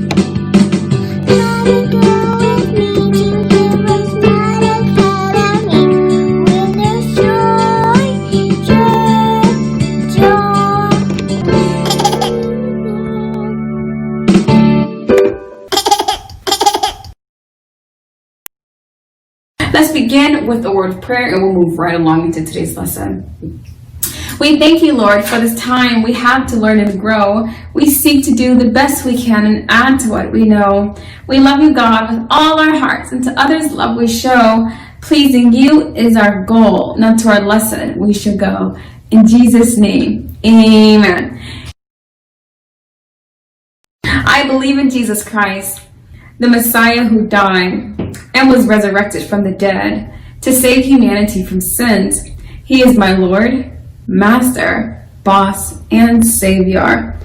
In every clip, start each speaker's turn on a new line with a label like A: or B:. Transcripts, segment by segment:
A: Let's begin with a word of prayer and we'll move right along into today's lesson. We thank you, Lord, for this time we have to learn and grow. We seek to do the best we can and add to what we know. We love you, God, with all our hearts, and to others love we show. Pleasing you is our goal, not to our lesson we should go. In Jesus' name, amen. I believe in Jesus Christ, the Messiah who died and was resurrected from the dead to save humanity from sins. He is my Lord, Master, Boss, and Savior.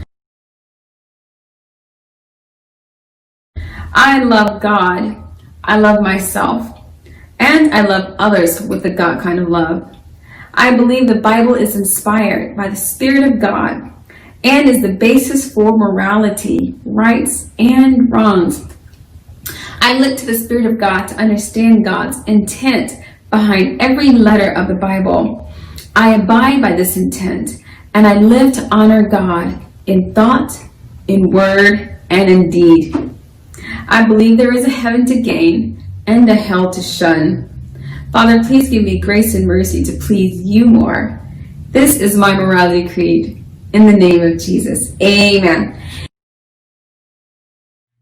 A: I love God, I love myself, and I love others with the God kind of love. I believe the Bible is inspired by the Spirit of God and is the basis for morality, rights, and wrongs. I look to the Spirit of God to understand God's intent behind every letter of the Bible. I abide by this intent, and I live to honor God in thought, in word, and in deed. I believe there is a heaven to gain and a hell to shun. Father, please give me grace and mercy to please you more. This is my morality creed. In the name of Jesus, amen.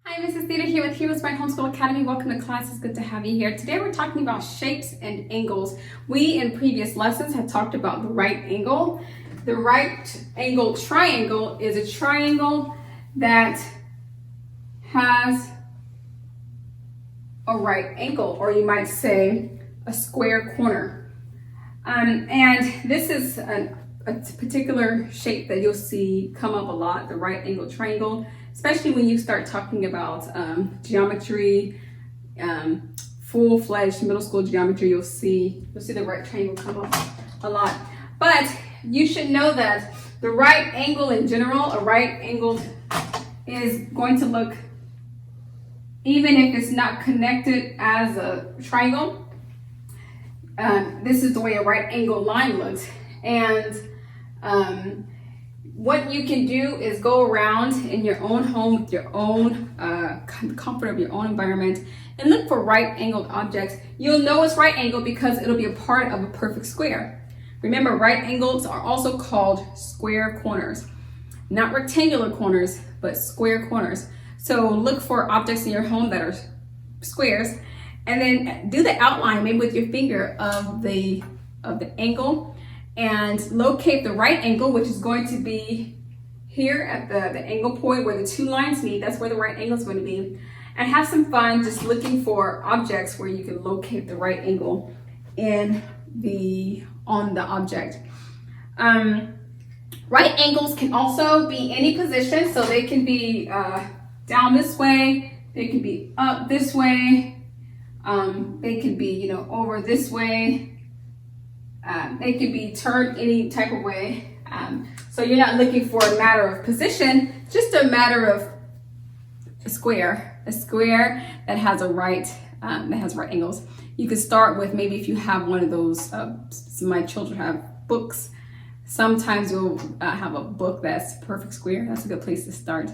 A: Hi, Mrs. Theta here with HeroesMart Homeschool Academy. Welcome to class. It's good to have you here. Today we're talking about shapes and angles. We, in previous lessons, have talked about the right angle. The right angle triangle is a triangle that has a right angle, or you might say a square corner. And this is a particular shape that you'll see come up a lot, the right angle triangle, especially when you start talking about geometry, full-fledged middle school geometry. You'll see the right triangle come up a lot. But you should know that the right angle in general, a right angle is going to look, even if it's not connected as a triangle, this is the way a right angle line looks. And what you can do is go around in your own home with your own comfort of your own environment and look for right angled objects. You'll know it's right angled because it'll be a part of a perfect square. Remember, right angles are also called square corners, not rectangular corners, but square corners. So look for objects in your home that are squares, and then do the outline, maybe with your finger, of the angle, and locate the right angle, which is going to be here at the angle point where the two lines meet. That's where the right angle is going to be. And have some fun just looking for objects where you can locate the right angle on the object. Right angles can also be any position, so they can be down this way, they can be up this way, they can be over this way. They can be turned any type of way. So you're not looking for a matter of position, just a matter of a square that has right angles. You could start with, maybe if you have one of those, my children have books. Sometimes you'll have a book that's perfect square. That's a good place to start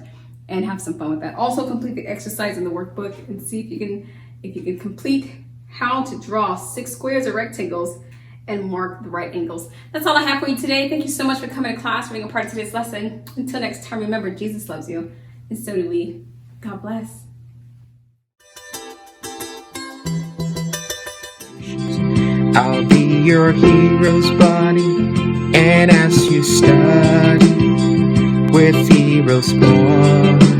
A: and have some fun with that. Also complete the exercise in the workbook and see if you can complete how to draw 6 squares or rectangles and mark the right angles. That's all I have for you today. Thank you so much for coming to class, for being a part of today's lesson. Until next time, remember, Jesus loves you, and so do we. God bless.
B: I'll be your hero's buddy, and as you study with HeroesMart,